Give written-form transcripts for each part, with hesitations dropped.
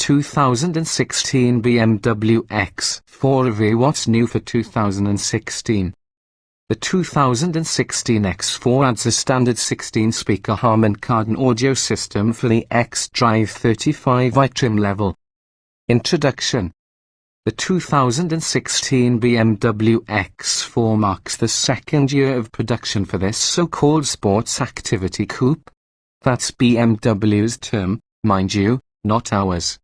2016 BMW X4 SUV. What's new for 2016? The 2016 X4 adds a standard 16-speaker Harman Kardon audio system for the xDrive 35i trim level. Introduction. The 2016 BMW X4 marks the second year of production for this so-called sports activity coupe. That's BMW's term, mind you, not ours.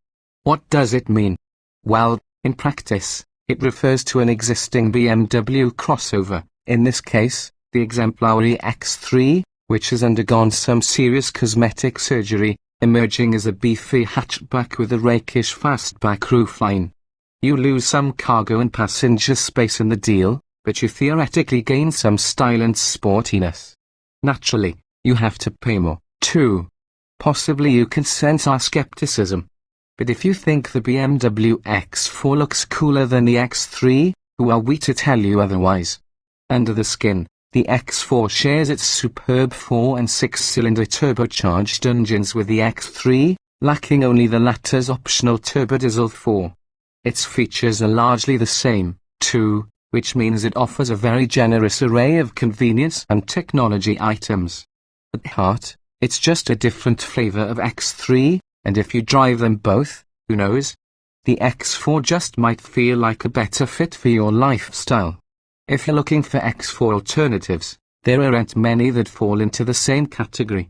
What does it mean? Well, in practice, it refers to an existing BMW crossover, in this case, the exemplary X3, which has undergone some serious cosmetic surgery, emerging as a beefy hatchback with a rakish fastback roofline. You lose some cargo and passenger space in the deal, but you theoretically gain some style and sportiness. Naturally, you have to pay more, too. Possibly you can sense our skepticism. But if you think the BMW X4 looks cooler than the X3, who are we to tell you otherwise? Under the skin, the X4 shares its superb 4- and 6-cylinder turbocharged engines with the X3, lacking only the latter's optional turbodiesel 4. Its features are largely the same, too, which means it offers a very generous array of convenience and technology items. At heart, it's just a different flavor of X3, and if you drive them both, who knows? The X4 just might feel like a better fit for your lifestyle. If you're looking for X4 alternatives, there aren't many that fall into the same category.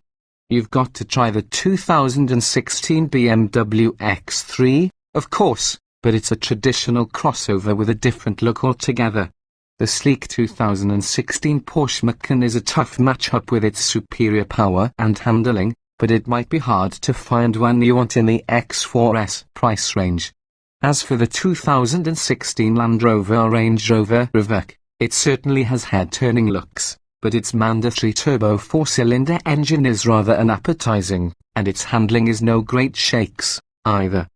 You've got to try the 2016 BMW X3, of course, but it's a traditional crossover with a different look altogether. The sleek 2016 Porsche Macan is a tough match-up with its superior power and handling, but it might be hard to find one you want in the X4's price range. As for the 2016 Land Rover Range Rover Evoque, it certainly has head-turning looks, but its mandatory turbo 4-cylinder engine is rather unappetizing, and its handling is no great shakes, either.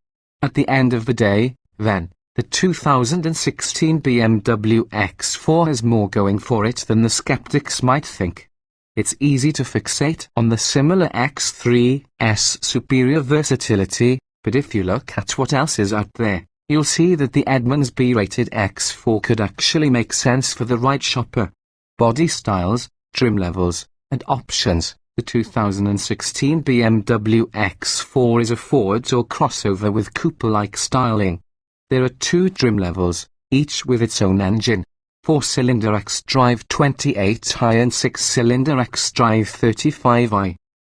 At the end of the day, then, the 2016 BMW X4 has more going for it than the skeptics might think. It's easy to fixate on the similar X3's superior versatility, but if you look at what else is out there, you'll see that the Edmunds B-rated X4 could actually make sense for the right shopper. Body styles, trim levels, and options. The 2016 BMW X4 is a forward or crossover with coupe-like styling. There are two trim levels, each with its own engine. 4-cylinder xDrive 28i and 6-cylinder xDrive 35i.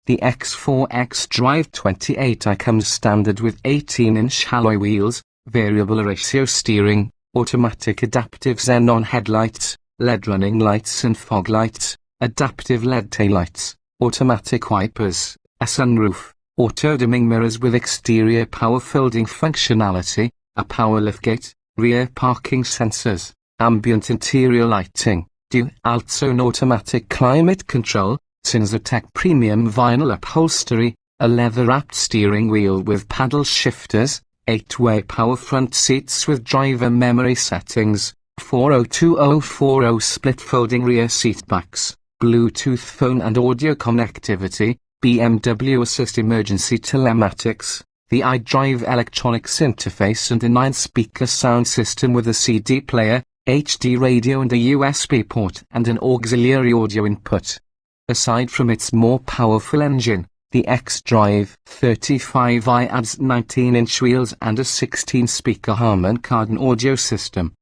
The X4 xDrive 28i comes standard with 18-inch alloy wheels, variable ratio steering, automatic adaptive xenon headlights, LED running lights and fog lights, adaptive LED taillights, automatic wipers, a sunroof, auto-dimming mirrors with exterior power folding functionality, a power liftgate, rear parking sensors, ambient interior lighting, dual-zone automatic climate control, Tech premium vinyl upholstery, a leather-wrapped steering wheel with paddle shifters, 8-way power front seats with driver memory settings, 402040 split folding rear seat backs, Bluetooth phone and audio connectivity, BMW Assist emergency telematics, the iDrive electronics interface and a 9-speaker sound system with a CD player, HD radio and a USB port and an auxiliary audio input. Aside from its more powerful engine, the xDrive 35i adds 19-inch wheels and a 16-speaker Harman Kardon audio system.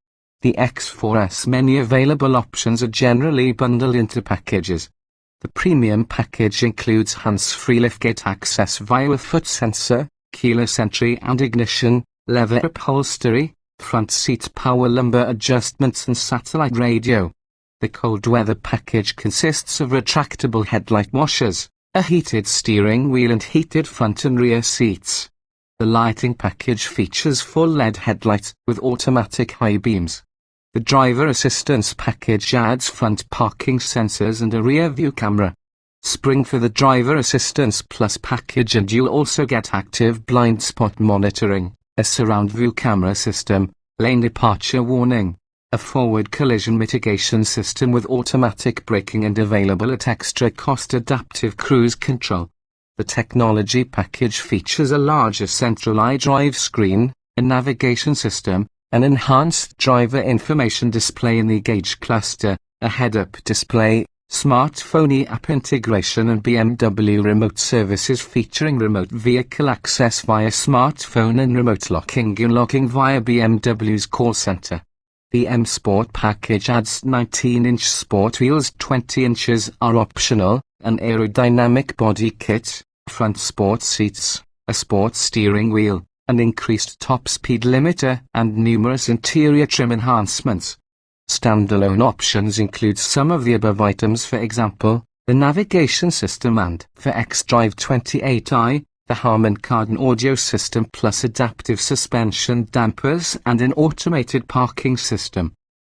The X4's many available options are generally bundled into packages. The premium package includes hands-free liftgate access via a foot sensor, keyless entry and ignition, leather upholstery, front seat power lumbar adjustments and satellite radio. The cold weather package consists of retractable headlight washers, a heated steering wheel and heated front and rear seats. The lighting package features full LED headlights with automatic high beams. The driver assistance package adds front parking sensors and a rear view camera. Spring for the driver assistance plus package and you'll also get active blind spot monitoring, a surround view camera system, lane departure warning, a forward collision mitigation system with automatic braking and available at extra cost adaptive cruise control. The technology package features a larger central iDrive screen, a navigation system, an enhanced driver information display in the gauge cluster, a head-up display, smartphone app integration and BMW remote services featuring remote vehicle access via smartphone and remote locking and unlocking via BMW's call center. The M Sport package adds 19-inch sport wheels, 20 inches are optional, an aerodynamic body kit, front sport seats, a sport steering wheel, an increased top speed limiter, and numerous interior trim enhancements. Standalone options include some of the above items, for example, the navigation system and, for xDrive 28i, the Harman Kardon audio system plus adaptive suspension dampers and an automated parking system.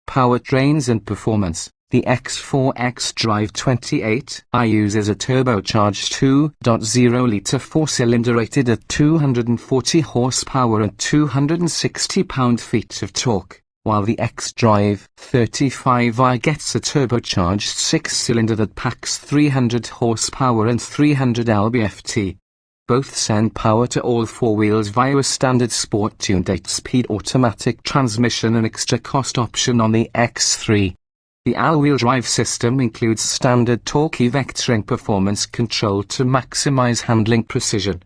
Powertrains and performance. The X4 xDrive 28i uses a turbocharged 2.0-litre four-cylinder rated at 240 horsepower and 260 pound-feet of torque, while the xDrive 35i gets a turbocharged six-cylinder that packs 300 horsepower and 300 lb-ft. Both send power to all four wheels via a standard sport-tuned 8-speed automatic transmission, an extra cost option on the X3. The all-wheel drive system includes standard torque vectoring performance control to maximize handling precision.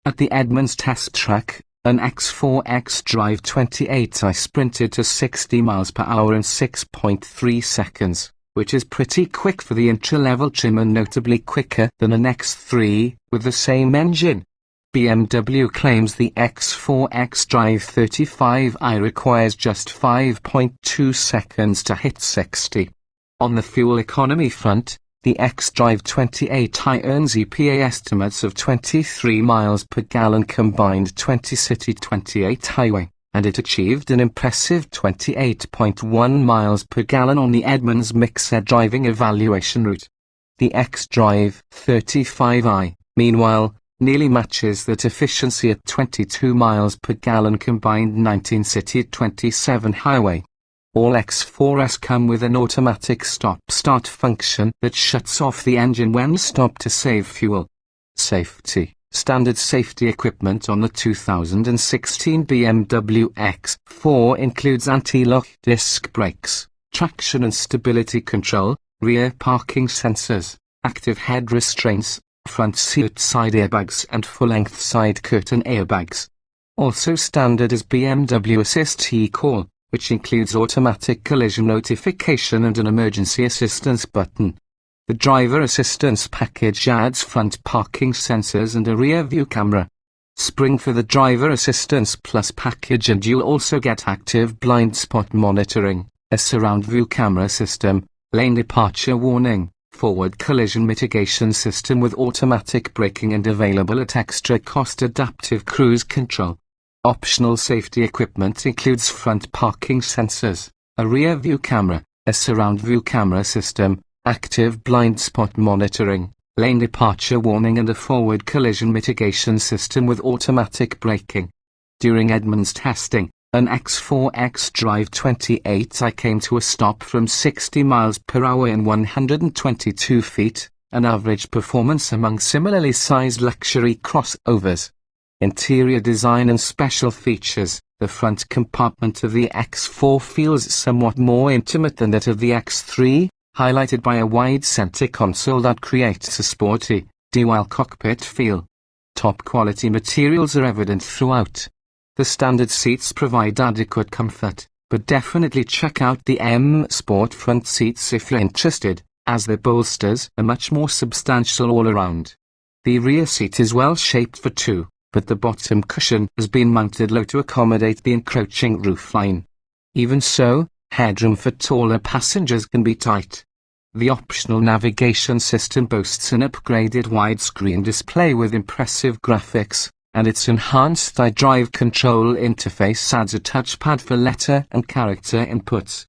At the Edmonds test track, an X4 xDrive 28i sprinted to 60 miles per hour in 6.3 seconds, which is pretty quick for the entry-level trim and notably quicker than an X3 with the same engine. BMW claims the X4 xDrive 35i requires just 5.2 seconds to hit 60. On the fuel economy front, the xDrive 28i earns EPA estimates of 23 miles per gallon combined 20 city 28 highway, and it achieved an impressive 28.1 miles per gallon on the Edmonds mixed driving evaluation route. The xDrive 35i, meanwhile, nearly matches that efficiency at 22 miles per gallon combined 19 city 27 highway. All X4s come with an automatic stop-start function that shuts off the engine when stopped to save fuel. Safety. Standard safety equipment on the 2016 BMW X4 includes anti-lock disc brakes, traction and stability control, rear parking sensors, active head restraints, front seat side airbags and full-length side curtain airbags. Also standard is BMW Assist eCall, which includes automatic collision notification and an emergency assistance button. The driver assistance package adds front parking sensors and a rear view camera. Spring for the driver assistance plus package, and you'll also get active blind spot monitoring, a surround view camera system, lane departure warning, forward collision mitigation system with automatic braking and available at extra cost adaptive cruise control. Optional safety equipment includes front parking sensors, a rear view camera, a surround view camera system, active blind spot monitoring, lane departure warning and a forward collision mitigation system with automatic braking. During Edmonds testing, an X4 xDrive 28i came to a stop from 60 miles per hour in 122 feet, an average performance among similarly sized luxury crossovers. Interior design and special features. The front compartment of the X4 feels somewhat more intimate than that of the X3, highlighted by a wide center console that creates a sporty, dual cockpit feel. Top quality materials are evident throughout. The standard seats provide adequate comfort, but definitely check out the M Sport front seats if you're interested, as the bolsters are much more substantial all around. The rear seat is well shaped for two, but the bottom cushion has been mounted low to accommodate the encroaching roofline. Even so, headroom for taller passengers can be tight. The optional navigation system boasts an upgraded widescreen display with impressive graphics, and its enhanced iDrive control interface adds a touchpad for letter and character inputs.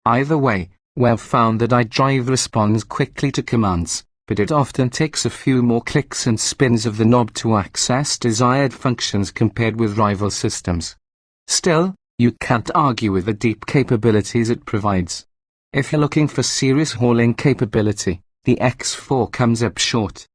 Either way, we've found that iDrive responds quickly to commands, but it often takes a few more clicks and spins of the knob to access desired functions compared with rival systems. Still, you can't argue with the deep capabilities it provides. If you're looking for serious hauling capability, the X4 comes up short.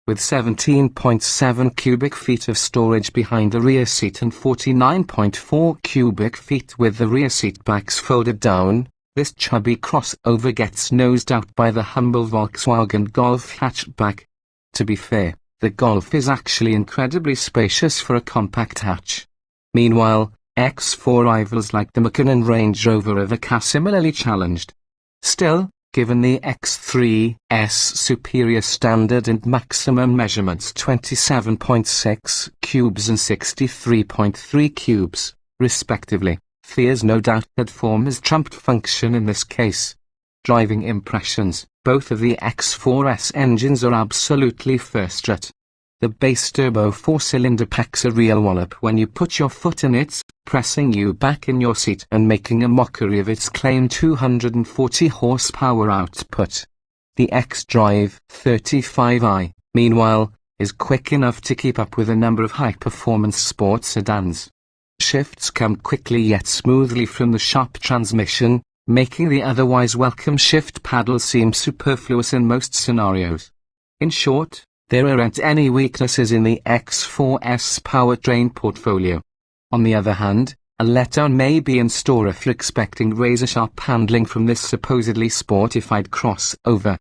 with 17.7 cubic feet of storage behind the rear seat and 49.4 cubic feet with the rear seat backs folded down. This chubby crossover gets nosed out by the humble Volkswagen Golf hatchback. To be fair, the Golf is actually incredibly spacious for a compact hatch. Meanwhile, X4 rivals like the Macan and Range Rover are similarly challenged. Still, given the X3's superior standard and maximum measurements 27.6 cubes and 63.3 cubes, respectively, there's no doubt that form has trumped function in this case. Driving impressions, both of the X4's engines are absolutely first-rate. The base turbo 4-cylinder packs a real wallop when you put your foot in it, pressing you back in your seat and making a mockery of its claimed 240 horsepower output. The X-Drive 35i, meanwhile, is quick enough to keep up with a number of high-performance sports sedans. Shifts come quickly yet smoothly from the sharp transmission, making the otherwise welcome shift paddle seem superfluous in most scenarios. In short, there aren't any weaknesses in the X4's powertrain portfolio. On the other hand, a letdown may be in store if you're expecting razor-sharp handling from this supposedly sportified crossover.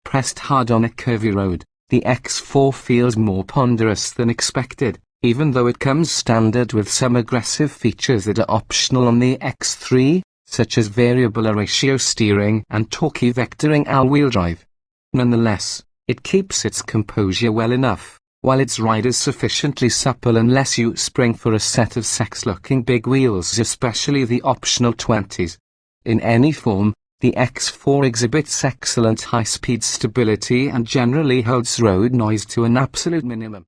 Pressed hard on a curvy road, the X4 feels more ponderous than expected, even though it comes standard with some aggressive features that are optional on the X3, such as variable ratio steering and torquey vectoring all-wheel drive. Nonetheless, it keeps its composure well enough, while its ride is sufficiently supple unless you spring for a set of sex-looking big wheels, especially the optional 20s. In any form, the X4 exhibits excellent high-speed stability and generally holds road noise to an absolute minimum.